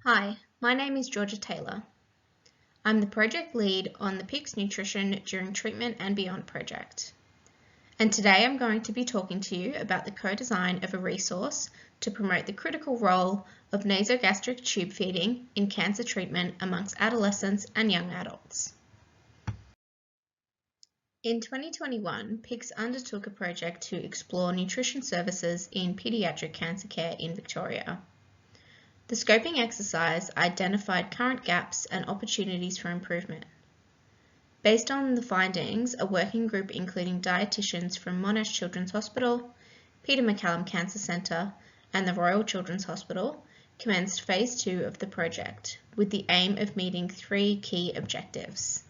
Hi, my name is Georgia Taylor. I'm the project lead on the PICS Nutrition During Treatment and Beyond project. And today I'm going to be talking to you about the co-design of a resource to promote the critical role of nasogastric tube feeding in cancer treatment amongst adolescents and young adults. In 2021, PICS undertook a project to explore nutrition services in paediatric cancer care in Victoria. The scoping exercise identified current gaps and opportunities for improvement. Based on the findings, a working group including dietitians from Monash Children's Hospital, Peter MacCallum Cancer Centre and the Royal Children's Hospital commenced Phase 2 of the project with the aim of meeting 3 key objectives.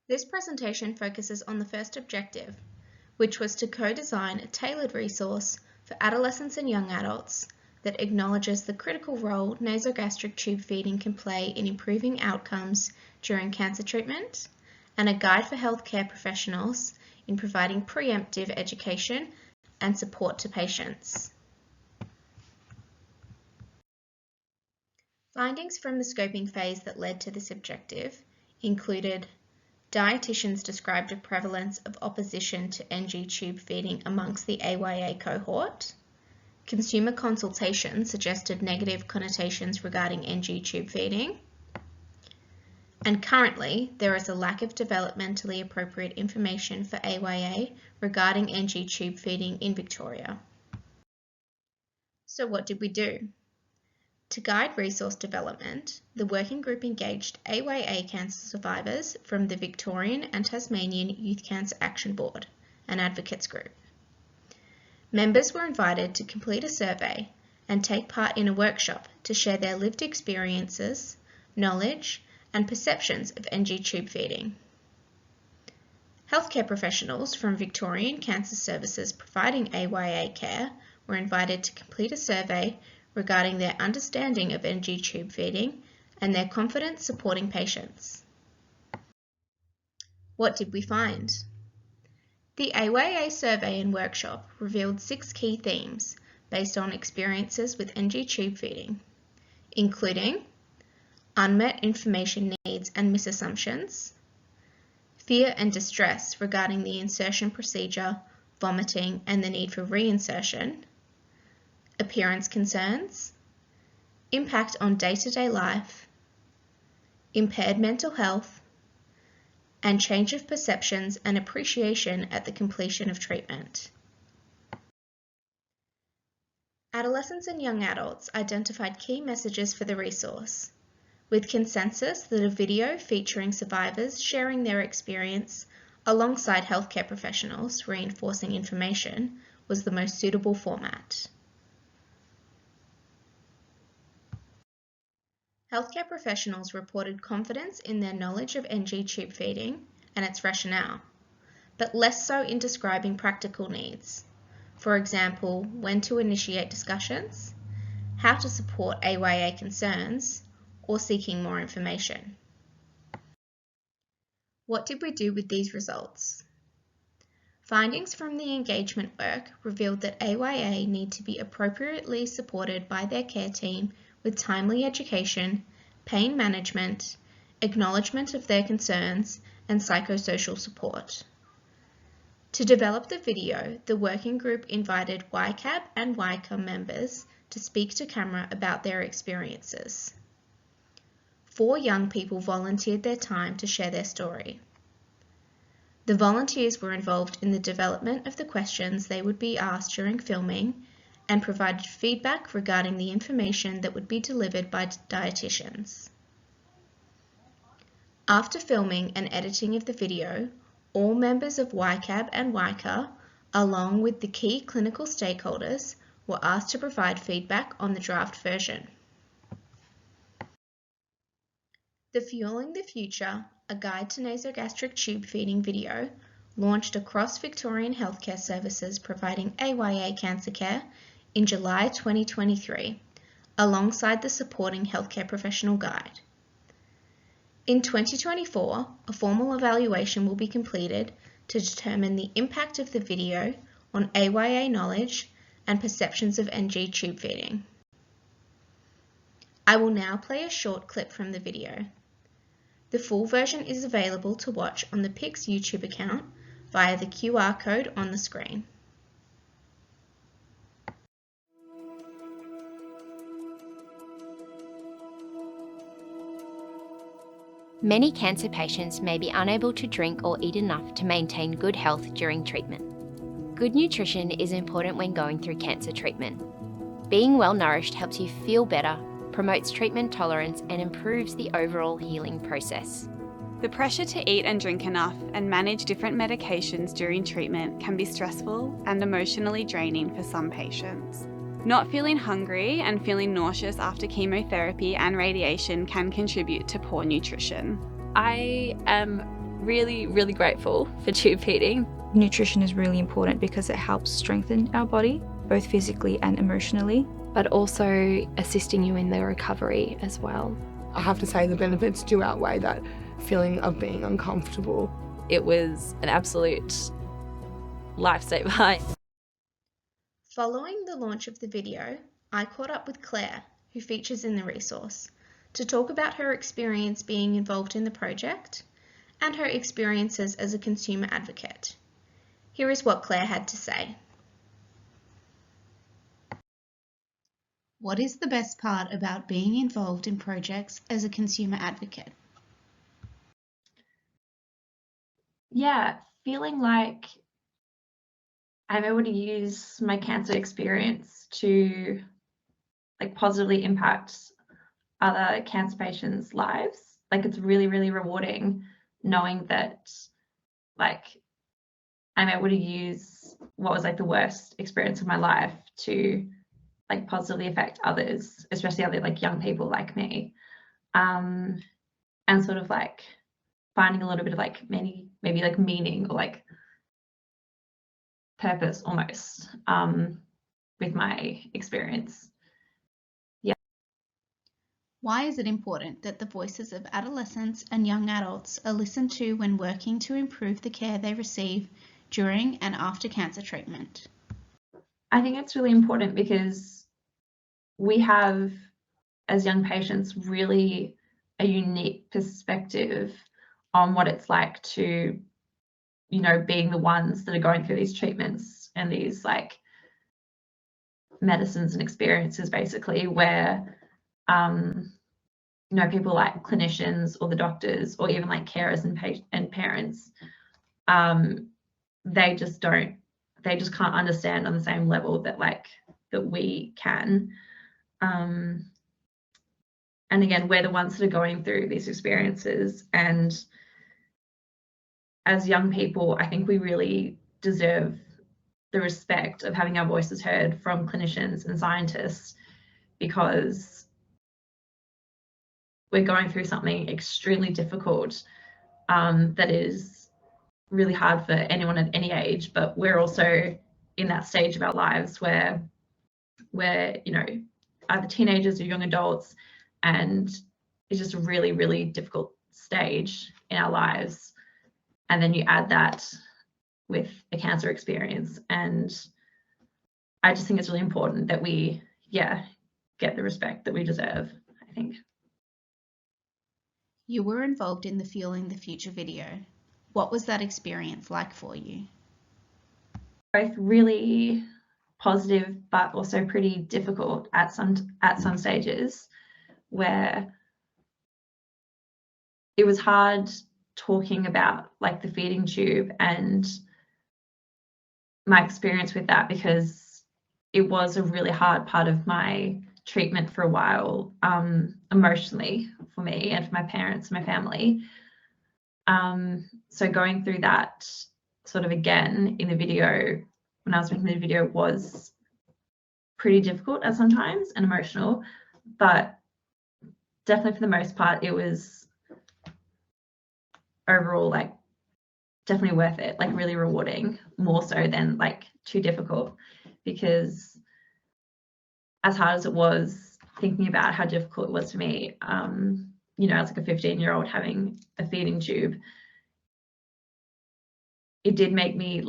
This presentation focuses on the first objective, which was to co-design a tailored resource for adolescents and young adults that acknowledges the critical role nasogastric tube feeding can play in improving outcomes during cancer treatment, and a guide for healthcare professionals in providing preemptive education and support to patients. Findings from the scoping phase that led to this objective included dietitians described a prevalence of opposition to NG tube feeding amongst the AYA cohort. Consumer consultation suggested negative connotations regarding NG tube feeding. And currently, there is a lack of developmentally appropriate information for AYA regarding NG tube feeding in Victoria. So what did we do? To guide resource development, the working group engaged AYA cancer survivors from the Victorian and Tasmanian Youth Cancer Action Board, an advocates group. Members were invited to complete a survey and take part in a workshop to share their lived experiences, knowledge, and perceptions of NG tube feeding. Healthcare professionals from Victorian Cancer Services providing AYA care were invited to complete a survey regarding their understanding of NG tube feeding and their confidence supporting patients. What did we find? The AYA survey and workshop revealed 6 key themes based on experiences with NG tube feeding, including unmet information needs and misassumptions, fear and distress regarding the insertion procedure, vomiting and the need for reinsertion, appearance concerns, impact on day-to-day life, impaired mental health, and change of perceptions and appreciation at the completion of treatment. Adolescents and young adults identified key messages for the resource, with consensus that a video featuring survivors sharing their experience alongside healthcare professionals reinforcing information was the most suitable format. Healthcare professionals reported confidence in their knowledge of NG tube feeding and its rationale, but less so in describing practical needs. For example, when to initiate discussions, how to support AYA concerns, or seeking more information. What did we do with these results? Findings from the engagement work revealed that AYA need to be appropriately supported by their care team with timely education, pain management, acknowledgement of their concerns, and psychosocial support. To develop the video, the working group invited YCAB and YCA members to speak to camera about their experiences. 4 young people volunteered their time to share their story. The volunteers were involved in the development of the questions they would be asked during filming and provided feedback regarding the information that would be delivered by dietitians. After filming and editing of the video, all members of YCAB and YCA, along with the key clinical stakeholders, were asked to provide feedback on the draft version. The Fueling the Future, a guide to nasogastric tube feeding video, launched across Victorian healthcare services providing AYA cancer care in July 2023, alongside the supporting healthcare professional guide. In 2024, a formal evaluation will be completed to determine the impact of the video on AYA knowledge and perceptions of NG tube feeding. I will now play a short clip from the video. The full version is available to watch on the PICS YouTube account via the QR code on the screen. Many cancer patients may be unable to drink or eat enough to maintain good health during treatment. Good nutrition is important when going through cancer treatment. Being well nourished helps you feel better, promotes treatment tolerance, and improves the overall healing process. The pressure to eat and drink enough and manage different medications during treatment can be stressful and emotionally draining for some patients. Not feeling hungry and feeling nauseous after chemotherapy and radiation can contribute to poor nutrition. I am really grateful for tube feeding. Nutrition is really important because it helps strengthen our body, both physically and emotionally, but also assisting you in the recovery as well. I have to say the benefits do outweigh that feeling of being uncomfortable. It was an absolute lifesaver. Following the launch of the video, I caught up with Claire, who features in the resource, to talk about her experience being involved in the project and her experiences as a consumer advocate. Here is what Claire had to say. What is the best part about being involved in projects as a consumer advocate? Yeah, feeling like I'm able to use my cancer experience to positively impact other cancer patients' lives. It's really rewarding knowing that I'm able to use what was the worst experience of my life to positively affect others, especially other young people like me, and sort of finding a little bit of maybe meaning or purpose almost with my experience. Yeah. Why is it important that the voices of adolescents and young adults are listened to when working to improve the care they receive during and after cancer treatment? I think it's really important because we have, as young patients, really a unique perspective on what it's like to, being the ones that are going through these treatments and these medicines and experiences, basically, where people like clinicians or the doctors or even carers and parents, they just can't understand on the same level that that we can. And again, we're the ones that are going through these experiences, and as young people, I think we really deserve the respect of having our voices heard from clinicians and scientists, because we're going through something extremely difficult that is really hard for anyone at any age, but we're also in that stage of our lives where we're either teenagers or young adults, and it's just a really difficult stage in our lives. And then you add that with a cancer experience, and I just think it's really important that we get the respect that we deserve, I think. You were involved in the Fueling the Future video. What was that experience like for you? Both really positive, but also pretty difficult at some stages, where it was hard talking about the feeding tube and my experience with that, because it was a really hard part of my treatment for a while, emotionally for me and for my parents and my family. So going through that sort of again in the video, when I was making the video, was pretty difficult at sometimes and emotional, but definitely for the most part, it was overall definitely worth it, really rewarding, more so than too difficult, because as hard as it was, thinking about how difficult it was for me, as a 15-year-old having a feeding tube, it did make me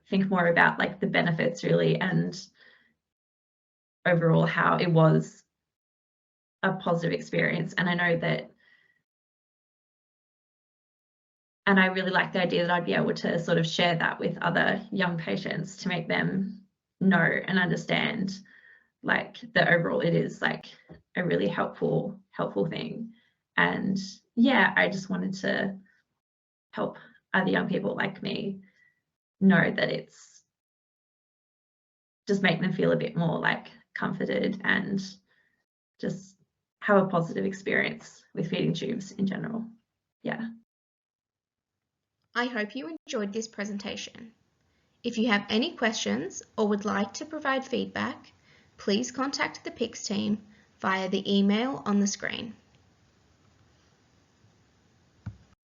think more about the benefits really, and overall how it was a positive experience. And I know that, and I really like the idea that I'd be able to sort of share that with other young patients to make them know and understand like that overall it is like a really helpful thing. And yeah, I just wanted to help other young people like me know that it's just make them feel a bit more like comforted and just have a positive experience with feeding tubes in general. Yeah. I hope you enjoyed this presentation. If you have any questions or would like to provide feedback, please contact the PICS team via the email on the screen.